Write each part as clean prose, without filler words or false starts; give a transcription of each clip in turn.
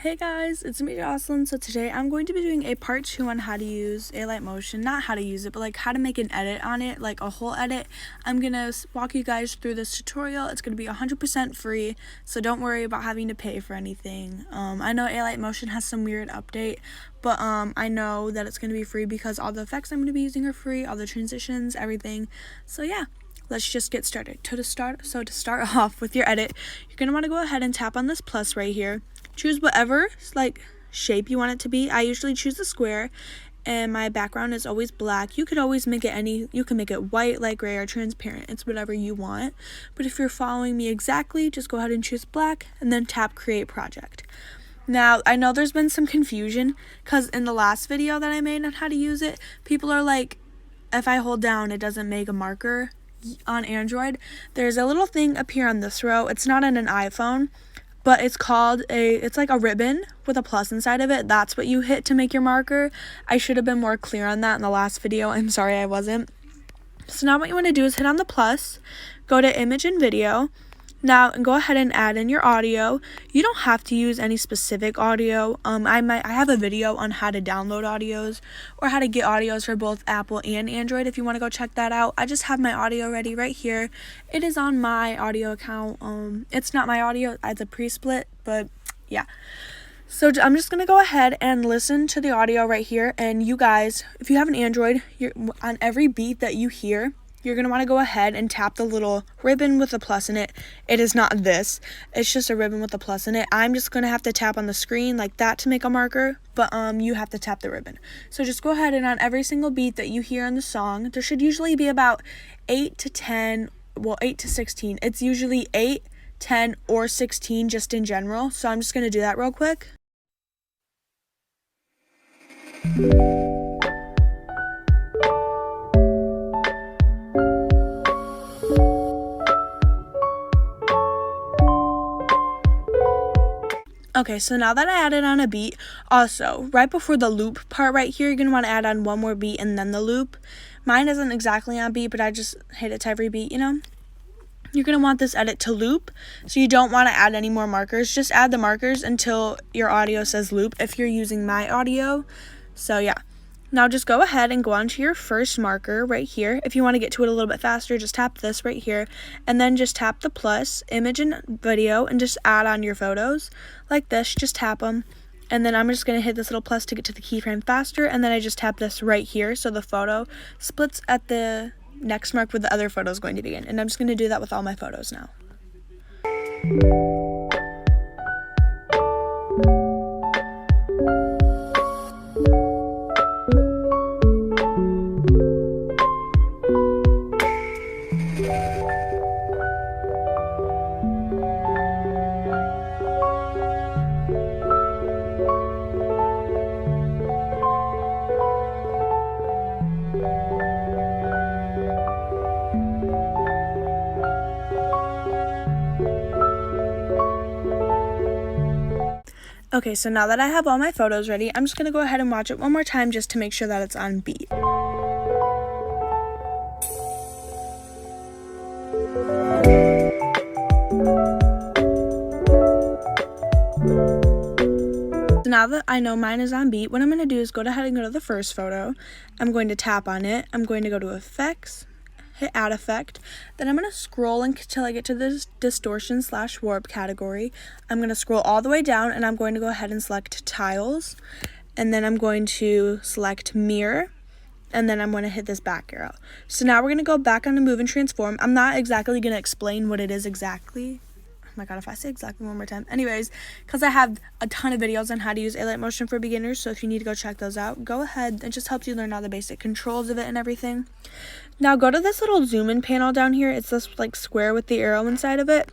Hey guys, it's me, Jocelyn. So today I'm going to be doing a part 2 on how to use Alight Motion. Not how to use it, but like how to make an edit on it, like a whole edit. I'm going to walk you guys through this tutorial. It's going to be 100% free, so don't worry about having to pay for anything. I know Alight Motion has some weird update, but I know that it's going to be free because all the effects I'm going to be using are free, all the transitions, everything. So yeah. Let's just get started. To start off with your edit, you're going to want to go ahead and tap on this plus right here. Choose whatever like shape you want it to be. I usually choose the square, and my background is always black. You could always make it you can make it white, light gray, or transparent. It's whatever you want. But if you're following me exactly, just go ahead and choose black and then tap create project. Now, I know there's been some confusion because in the last video that I made on how to use it, people are like, if I hold down, it doesn't make a marker. On Android, there's a little thing up here on this row. It's not on an iPhone, but it's like a ribbon with a plus inside of it. That's what you hit to make your marker. I should have been more clear on that in the last video. I'm sorry I wasn't. So now what you want to do is hit on the plus, go to image and video. Now go ahead and add in your audio. You don't have to use any specific audio. I have a video on how to download audios or how to get audios for both Apple and Android if you want to go check that out. I just have my audio ready right here. It is on my audio account. It's not my audio, it's a pre-split, but yeah. So I'm just going to go ahead and listen to the audio right here, and you guys, if you have an Android, on every beat that you hear, you're going to want to go ahead and tap the little ribbon with a plus in it. It is not this. It's just a ribbon with a plus in it. I'm just going to have to tap on the screen like that to make a marker, but you have to tap the ribbon. So just go ahead and on every single beat that you hear in the song, there should usually be about 8 to 16. It's usually 8, 10, or 16 just in general. So I'm just going to do that real quick. Okay, so now that I added on a beat, also, right before the loop part right here, you're going to want to add on one more beat and then the loop. Mine isn't exactly on beat, but I just hit it to every beat, you know? You're going to want this edit to loop, so you don't want to add any more markers. Just add the markers until your audio says loop if you're using my audio. So yeah. Now just go ahead and go on to your first marker right here. If you want to get to it a little bit faster, just tap this right here. And then just tap the plus, image and video, and just add on your photos like this. Just tap them. And then I'm just going to hit this little plus to get to the keyframe faster. And then I just tap this right here so the photo splits at the next mark where the other photo is going to begin. And I'm just going to do that with all my photos now. Okay, so now that I have all my photos ready, I'm just going to go ahead and watch it one more time just to make sure that it's on beat. So now that I know mine is on beat, what I'm going to do is go ahead and go to the first photo. I'm going to tap on it. I'm going to go to effects, hit add effect. Then I'm going to scroll until I get to this distortion/warp category. I'm going to scroll all the way down, and I'm going to go ahead and select tiles. And then I'm going to select mirror. And then I'm going to hit this back arrow. So now we're going to go back onto move and transform. I'm not exactly going to explain what it is exactly. Oh my god, if I say exactly one more time. Anyways, because I have a ton of videos on how to use Alight Motion for beginners, so if you need to go check those out, go ahead. It just helps you learn all the basic controls of it and everything. Now go to this little zoom in panel down here. It's this like square with the arrow inside of it.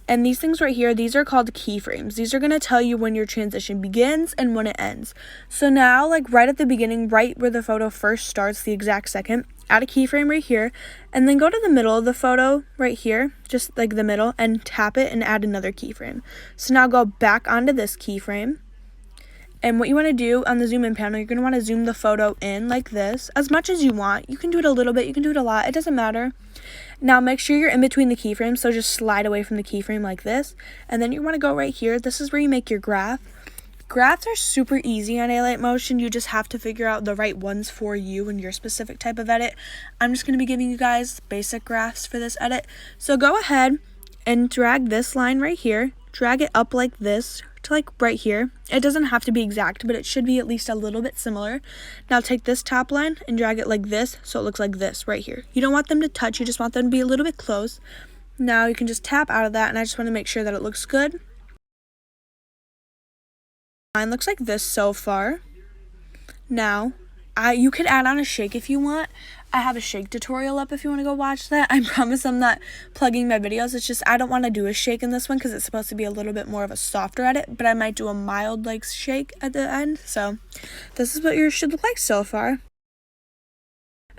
And these things right here, these are called keyframes. These are going to tell you when your transition begins and when it ends. So now, like right at the beginning, right where the photo first starts, the exact second, add a keyframe right here, and then go to the middle of the photo right here, just like the middle, and tap it and add another keyframe. So now go back onto this keyframe, And what you want to do on the zoom in panel, you're going to want to zoom the photo in like this, as much as you want. You can do it a little bit, you can do it a lot, it doesn't matter. Now make sure you're in between the keyframes, so just slide away from the keyframe like this. And then you want to go right here, this is where you make your graph. Graphs are super easy on Alight Motion. You just have to figure out the right ones for you and your specific type of edit. I'm just going to be giving you guys basic graphs for this edit. So go ahead and drag this line right here. Drag it up like this to like right here. It doesn't have to be exact, but it should be at least a little bit similar. Now take this top line and drag it like this so it looks like this right here. You don't want them to touch, you just want them to be a little bit close. Now you can just tap out of that, and I just want to make sure that it looks good. Mine looks like this so far. Now, you could add on a shake if you want. I have a shake tutorial up if you want to go watch that. I promise I'm not plugging my videos. It's just I don't want to do a shake in this one because it's supposed to be a little bit more of a softer edit, but I might do a mild like shake at the end. So this is what yours should look like so far.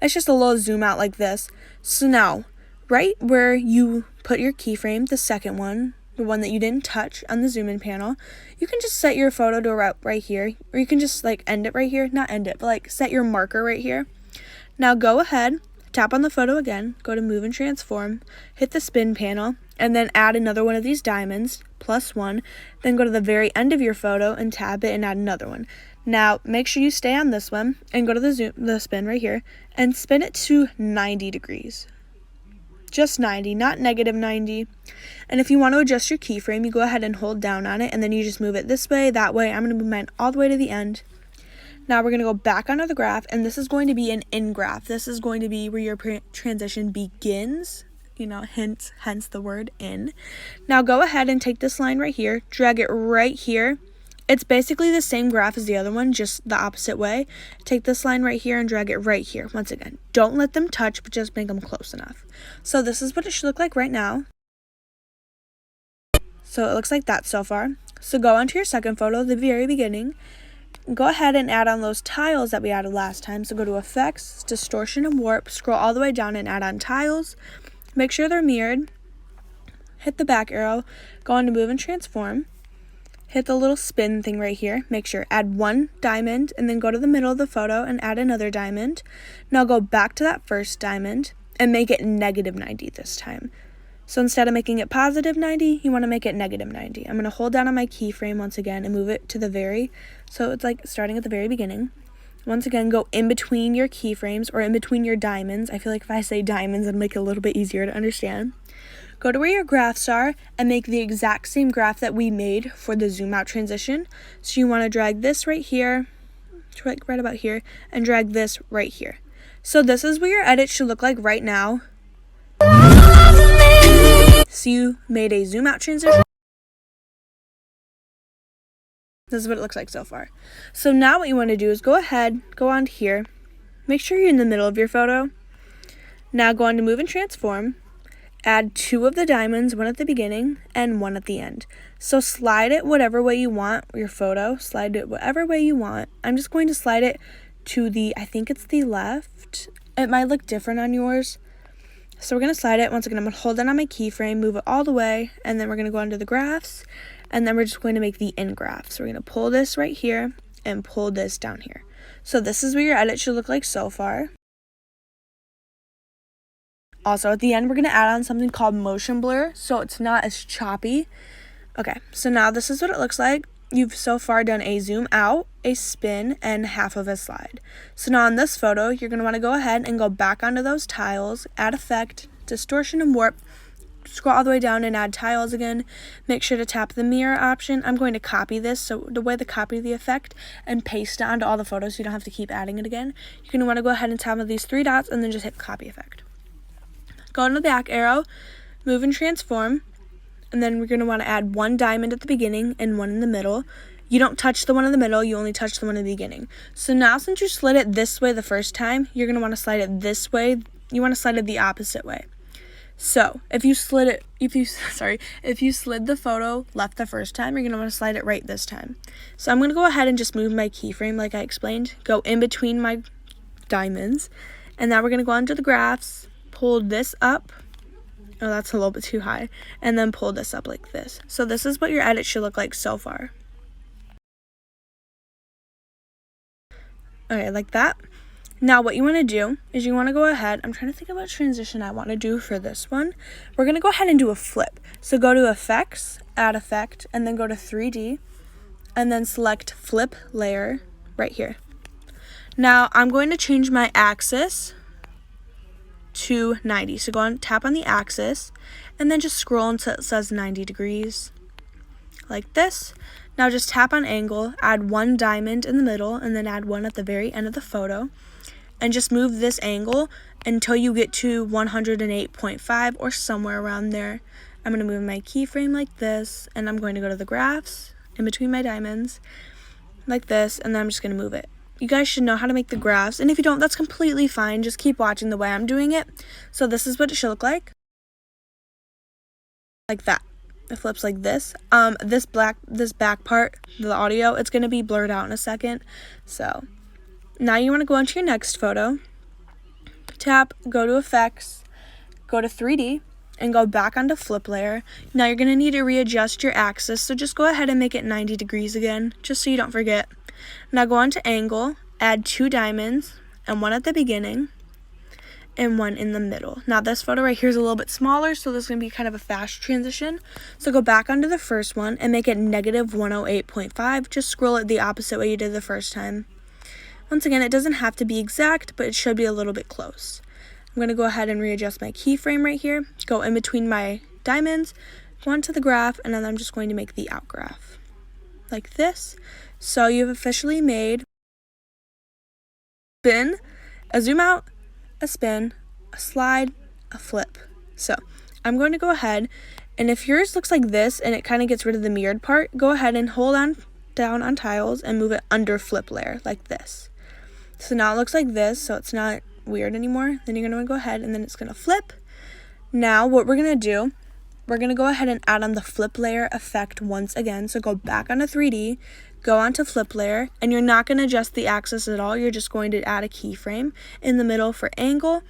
It's just a little zoom out like this. So now, right where you put your keyframe, the second one, the one that you didn't touch on the zoom in panel, you can just set your photo to right here, or you can just like end it right here, not end it, but like set your marker right here. Now go ahead, tap on the photo again, go to move and transform, hit the spin panel, and then add another one of these diamonds, +1, then go to the very end of your photo and tap it and add another one. Now make sure you stay on this one and go to the spin right here and spin it to 90 degrees. Just 90, not -90. And if you want to adjust your keyframe, you go ahead and hold down on it, and then you just move it this way, that way. I'm going to move mine all the way to the end. Now we're going to go back onto the graph, and this is going to be an in graph. This is going to be where your transition begins, you know, hence the word in. Now go ahead and take this line right here, drag it right here. It's basically the same graph as the other one, just the opposite way. Take this line right here and drag it right here. Once again, don't let them touch, but just make them close enough. So this is what it should look like right now. So it looks like that so far. So go onto your second photo, the very beginning. Go ahead and add on those tiles that we added last time. So go to Effects, Distortion and Warp, scroll all the way down and add on tiles. Make sure they're mirrored. Hit the back arrow, go on to Move and Transform. Hit the little spin thing right here. Make sure add one diamond and then go to the middle of the photo and add another diamond. Now go back to that first diamond and make it -90 this time. So instead of making it +90, you want to make it -90. I'm going to hold down on my keyframe once again and move it to the very, so it's like starting at the very beginning. Once again, go in between your keyframes or in between your diamonds. I feel like if I say diamonds, it'll make it a little bit easier to understand. Go to where your graphs are and make the exact same graph that we made for the zoom out transition. So you want to drag this right here, right about here, and drag this right here. So this is what your edit should look like right now. So you made a zoom out transition. This is what it looks like so far. So now what you want to do is go ahead, go on here, make sure you're in the middle of your photo. Now go on to Move and Transform. Add 2 of the diamonds, one at the beginning and one at the end. So slide it whatever way you want, your photo, slide it whatever way you want. I'm just going to slide it to the, I think it's the left. It might look different on yours. So we're going to slide it. Once again, I'm going to hold down on my keyframe, move it all the way, and then we're going to go under the graphs, and then we're just going to make the in graph. So we're going to pull this right here and pull this down here. So this is what your edit should look like so far. Also, at the end, we're going to add on something called motion blur, so it's not as choppy. Okay, so now this is what it looks like. You've so far done a zoom out, a spin, and half of a slide. So now on this photo, you're going to want to go ahead and go back onto those tiles, add effect, distortion and warp, scroll all the way down and add tiles again. Make sure to tap the mirror option. I'm going to copy this, so the way to copy the effect and paste it onto all the photos so you don't have to keep adding it again. You're going to want to go ahead and tap on these 3 dots and then just hit copy effect. Go into the back arrow, move and transform, and then we're going to want to add 1 diamond at the beginning and 1 in the middle. You don't touch the one in the middle, you only touch the one in the beginning. So now since you slid it this way the first time, you're going to want to slide it this way. You want to slide it the opposite way. So if you slid the photo left the first time, you're going to want to slide it right this time. So I'm going to go ahead and just move my keyframe like I explained, go in between my diamonds, and now we're going to go onto the graphs, pull this up. Oh, that's a little bit too high. And then pull this up like this. So this is what your edit should look like so far. Okay, like that. Now what you want to do is you want to go ahead. I'm trying to think of what transition I want to do for this one. We're going to go ahead and do a flip. So go to Effects, Add Effect, and then go to 3D. and then select flip layer right here. Now I'm going to change my axis to 90. So go on, tap on the axis, and then just scroll until it says 90 degrees, like this. Now just tap on angle, add one diamond in the middle, and then add one at the very end of the photo, and just move this angle until you get to 108.5 or somewhere around there. I'm going to move my keyframe like this, and I'm going to go to the graphs in between my diamonds like this, and then I'm just going to move it. You guys should know how to make the graphs, and if you don't, that's completely fine. Just keep watching the way I'm doing it. So this is what it should look like that. It flips like this. This back part, the audio, it's going to be blurred out in a second. So now you want to go into your next photo, tap, go to effects, go to 3D, and go back onto flip layer. Now you're going to need to readjust your axis, so just go ahead and make it 90 degrees again, just so you don't forget. Now go on to angle, add 2 diamonds, and one at the beginning, and one in the middle. Now this photo right here is a little bit smaller, so this is going to be kind of a fast transition. So go back onto the first one and make it negative 108.5. Just scroll it the opposite way you did the first time. Once again, it doesn't have to be exact, but it should be a little bit close. I'm going to go ahead and readjust my keyframe right here, go in between my diamonds, go onto the graph, and then I'm just going to make the out graph like this. So you've officially made spin, a zoom out, a spin, a slide, a flip. So I'm going to go ahead, and if yours looks like this and it kind of gets rid of the mirrored part, go ahead and hold on down on tiles and move it under flip layer like this. So now it looks like this, so it's not weird anymore. Then you're going to go ahead and then it's going to flip. Now what we're going to do, we're going to go ahead and add on the flip layer effect once again. So go back onto 3D, go onto flip layer, and you're not going to adjust the axis at all. You're just going to add a keyframe in the middle for angle,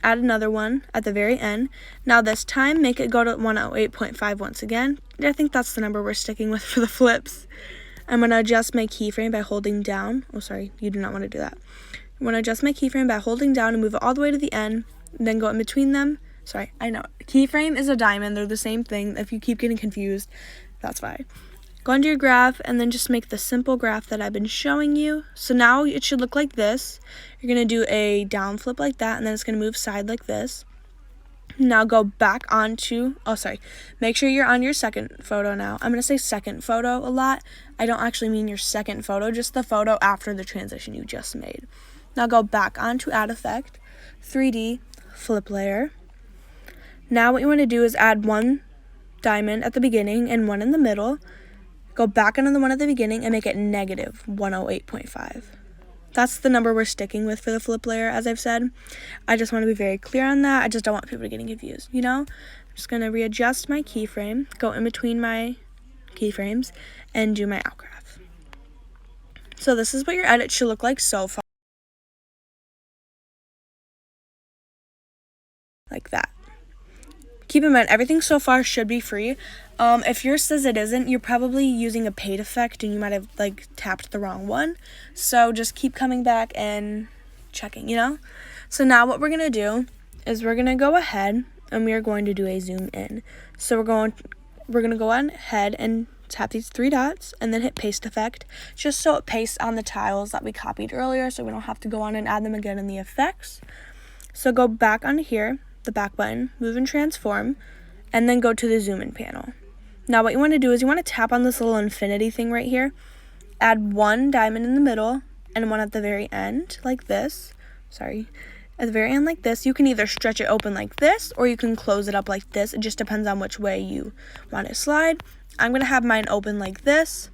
add another one at the very end. Now this time, make it go to 108.5 once again. I think that's the number we're sticking with for the flips. I'm going to adjust my keyframe by holding down. Oh, sorry, you do not want to do that. I'm going to adjust my keyframe by holding down and move it all the way to the end, and then go in between them. Sorry, I know. Keyframe is a diamond. They're the same thing. If you keep getting confused, that's fine. Go into your graph and then just make the simple graph that I've been showing you. So now it should look like this. You're going to do a down flip like that, and then it's going to move side like this. Now go back onto, make sure you're on your second photo now. I'm going to say second photo a lot. I don't actually mean your second photo, just the photo after the transition you just made. Now go back onto add effect, 3D, flip layer. Now what you want to do is add one diamond at the beginning and one in the middle. Go back onto the one at the beginning and make it negative 108.5. That's the number we're sticking with for the flip layer, as I've said. I just want to be very clear on that. I just don't want people to get confused, you know? I'm just going to readjust my keyframe, go in between my keyframes, and do my out graph. So this is what your edit should look like so far. Like that. Keep in mind, everything so far should be free. If yours says it isn't, you're probably using a paid effect and you might have tapped the wrong one. So just keep coming back and checking, you know? So now what we're going to do is we're going to go ahead and we are going to do a zoom in. So we're going to go on ahead and tap these 3 dots and then hit paste effect, just so it pastes on the tiles that we copied earlier, so we don't have to go on and add them again in the effects. So go back onto here, the back button, move and transform, and then go to the zoom in panel. Now what you want to do is you want to tap on this little infinity thing right here, add one diamond in the middle and one at the very end like this. At the very end like this. You can either stretch it open like this or you can close it up like this. It just depends on which way you want it to slide. I'm going to have mine open like this,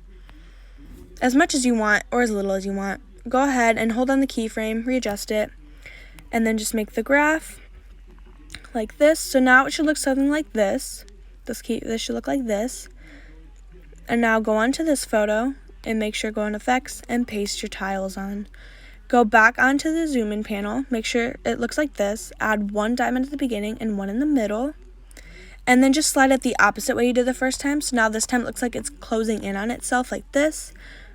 as much as you want or as little as you want. Go ahead and hold on the keyframe, readjust it, and then just make the graph like this. So now it should look something like this. This should look like this. And now go on to this photo and make sure go on effects and paste your tiles on. Go back onto the zoom in panel, make sure it looks like this, add one diamond at the beginning and one in the middle, and then just slide it the opposite way you did the first time. So now this time it looks like it's closing in on itself like this.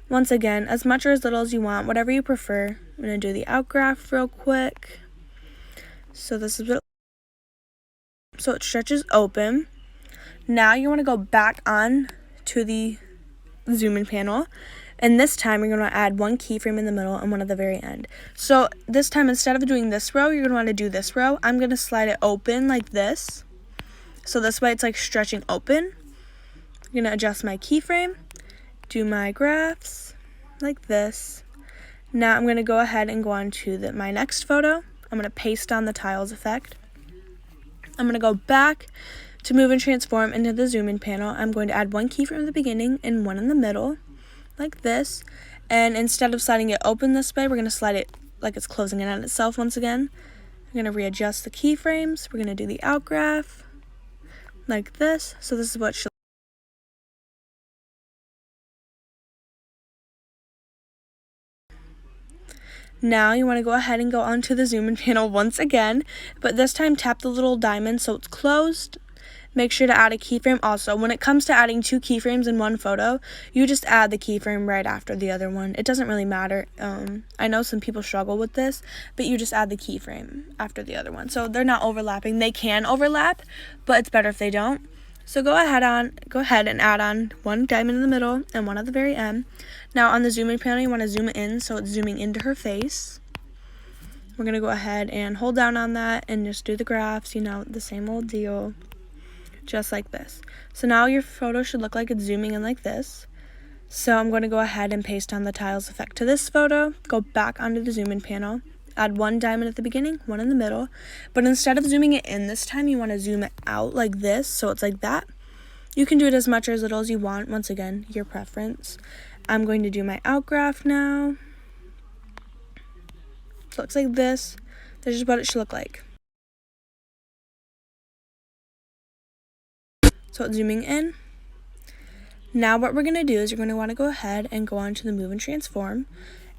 Once again, as much or as little as you want, whatever you prefer. I'm going to do the out graph real quick. So this is what it stretches open. Now you want to go back on to the zoom in panel. And this time, you're going to add one keyframe in the middle and one at the very end. So this time, instead of doing this row, you're going to want to do this row. I'm going to slide it open like this. So this way, it's like stretching open. I'm going to adjust my keyframe, do my graphs like this. Now I'm going to go ahead and go on to my next photo. I'm going to paste on the tiles effect. I'm going to go back to move and transform into the zoom in panel. I'm going to add one keyframe at the beginning and one in the middle, like this. And instead of sliding it open this way, we're going to slide it like it's closing in on itself once again. I'm going to readjust the keyframes. We're going to do the out graph like this. So this is what should. Now you want to go ahead and go onto the zoom in panel once again, but this time tap the little diamond so it's closed. Make sure to add a keyframe also. When it comes to adding two keyframes in one photo, you just add the keyframe right after the other one. It doesn't really matter. I know some people struggle with this, but you just add the keyframe after the other one. So they're not overlapping. They can overlap, but it's better if they don't. So go ahead and add on one diamond in the middle and one at the very end. Now on the zoom in panel, you want to zoom it in so it's zooming into her face. We're going to go ahead and hold down on that and just do the graphs, the same old deal. Just like this. So now your photo should look like it's zooming in like this. So I'm going to go ahead and paste on the tiles effect to this photo, go back onto the zoom in panel, add one diamond at the beginning, one in the middle, but instead of zooming it in this time, you want to zoom it out like this, so it's like that. You can do it as much or as little as you want, once again, your preference. I'm going to do my out graph now. So it looks like this. This is what it should look like. So it's zooming in. Now what we're going to do is you're going to want to go ahead and go on to the move and transform,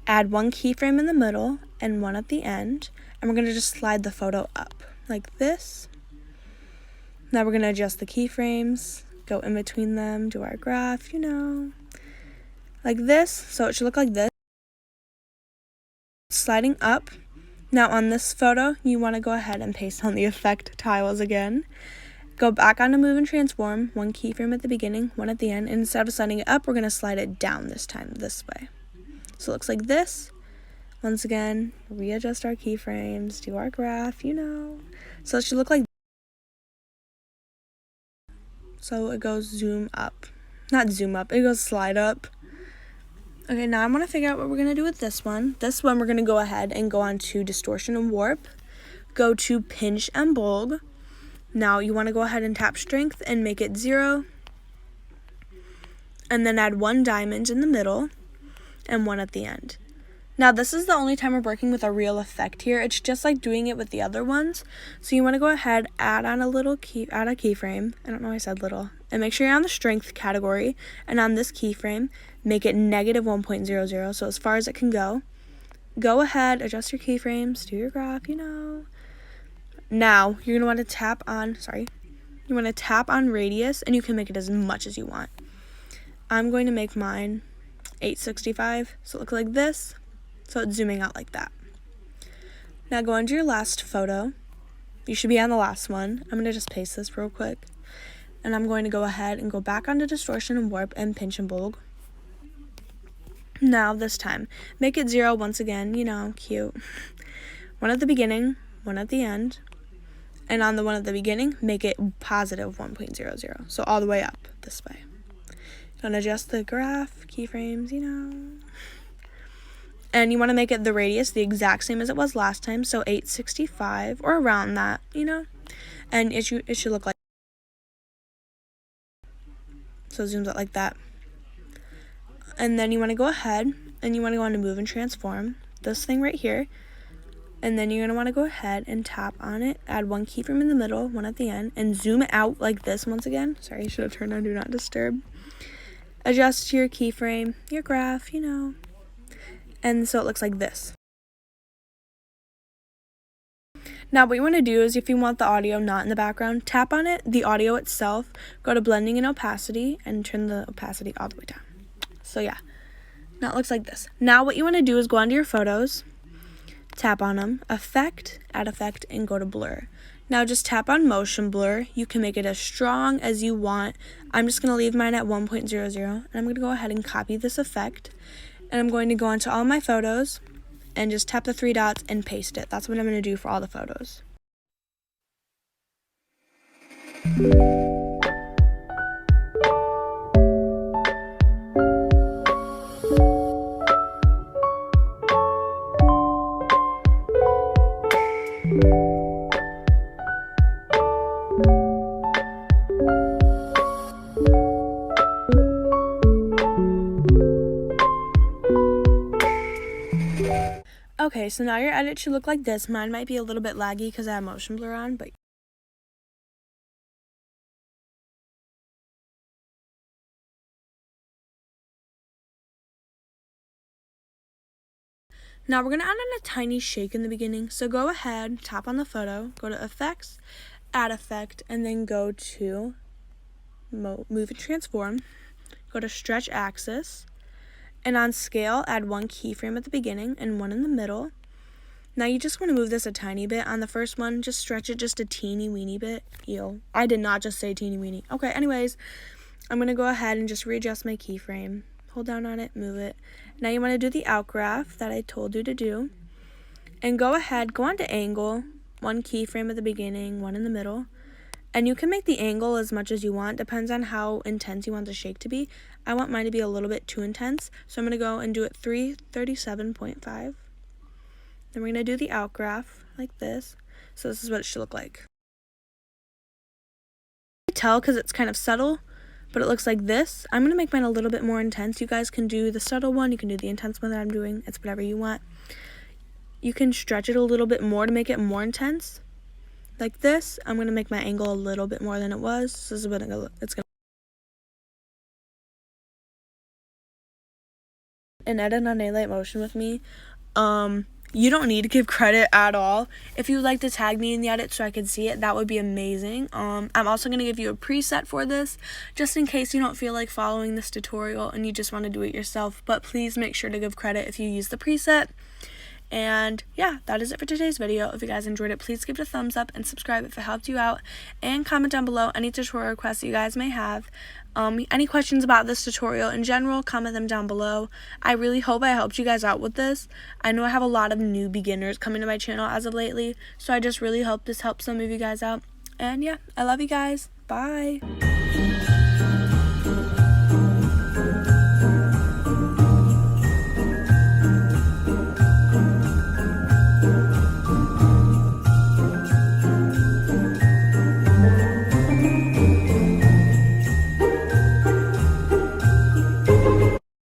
add one keyframe in the middle and one at the end, and we're going to just slide the photo up like this. Now we're going to adjust the keyframes, go in between them, do our graph, like this. So it should look like this. Sliding up. Now on this photo, you want to go ahead and paste on the effect tiles again. Go back on to move and transform, one keyframe at the beginning, one at the end, and instead of sliding it up, we're going to slide it down this time, this way. So it looks like this. Once again, readjust our keyframes, do our graph, So it should look like. So it goes zoom up. Not zoom up, it goes slide up. Okay, now I want to figure out what we're going to do with this one. This one, we're going to go ahead and go on to distortion and warp. Go to pinch and bulb. Now you want to go ahead and tap strength and make it 0. And then add one diamond in the middle and one at the end. Now this is the only time we're working with a real effect here. It's just like doing it with the other ones. So you want to go ahead, add on add a keyframe. I don't know why I said little. And make sure you're on the strength category. And on this keyframe, make it negative 1.00. So as far as it can go. Go ahead, adjust your keyframes, do your graph, Now, you're going to want to tap on radius, and you can make it as much as you want. I'm going to make mine 865, so it looks like this. So it's zooming out like that. Now go into your last photo. You should be on the last one. I'm going to just paste this real quick. And I'm going to go ahead and go back onto distortion and warp and pinch and bulb. Now this time, make it 0 once again, cute. One at the beginning, one at the end. And on the one at the beginning, make it positive 1.00. So all the way up this way. And adjust the graph, keyframes, And you want to make it the radius the exact same as it was last time. So 865 or around that, And it should look like. So it zooms out like that. And then you want to go ahead and you want to go on to move and transform. This thing right here. And then you're going to want to go ahead and tap on it, add one keyframe in the middle, one at the end, and zoom it out like this once again. Sorry, I should have turned on Do Not Disturb. Adjust your keyframe, your graph, And so it looks like this. Now what you want to do is if you want the audio not in the background, tap on it, the audio itself, go to blending and opacity, and turn the opacity all the way down. So yeah, now it looks like this. Now what you want to do is go onto your photos, tap on them, effect, add effect, and go to blur. Now just tap on motion blur. You can make it as strong as you want. I'm just going to leave mine at 1.00, and I'm going to go ahead and copy this effect, and I'm going to go onto all my photos and just tap the 3 dots and paste it. That's what I'm going to do for all the photos. Okay, so now your edit should look like this. Mine might be a little bit laggy because I have motion blur on, but now we're going to add in a tiny shake in the beginning. So go ahead, tap on the photo, go to Effects, Add Effect, and then go to Move and Transform. Go to Stretch Axis, and on Scale, add 1 keyframe at the beginning and 1 in the middle. Now you just want to move this a tiny bit. On the first one, just stretch it just a teeny weeny bit. Ew, I did not just say teeny weeny. Okay, anyways, I'm going to go ahead and just readjust my keyframe. Hold down on it, move it. Now you want to do the outgraph that I told you to do. And go ahead, go on to Angle, 1 keyframe at the beginning, 1 in the middle. And you can make the angle as much as you want. Depends on how intense you want the shake to be. I want mine to be a little bit too intense. So I'm going to go and do it 337.5. Then we're going to do the outgraph like this. So this is what it should look like. I can tell because it's kind of subtle, but it looks like this. I'm going to make mine a little bit more intense. You guys can do the subtle one. You can do the intense one that I'm doing. It's whatever you want. You can stretch it a little bit more to make it more intense. Like this. I'm going to make my angle a little bit more than it was. So this is what it's going to. And edit on Alight Motion with me. You don't need to give credit at all. If you would like to tag me in the edit so I can see it, that would be amazing. I'm also going to give you a preset for this, just in case you don't feel like following this tutorial and you just want to do it yourself. But please make sure to give credit if you use the preset. And yeah, that is it for today's video. If you guys enjoyed it, please give it a thumbs up and subscribe if it helped you out. And comment down below any tutorial requests you guys may have. Any questions about this tutorial in general, comment them down below. I really hope I helped you guys out with this. I know I have a lot of new beginners coming to my channel as of lately, so I just really hope this helps some of you guys out. And yeah, I love you guys. Bye.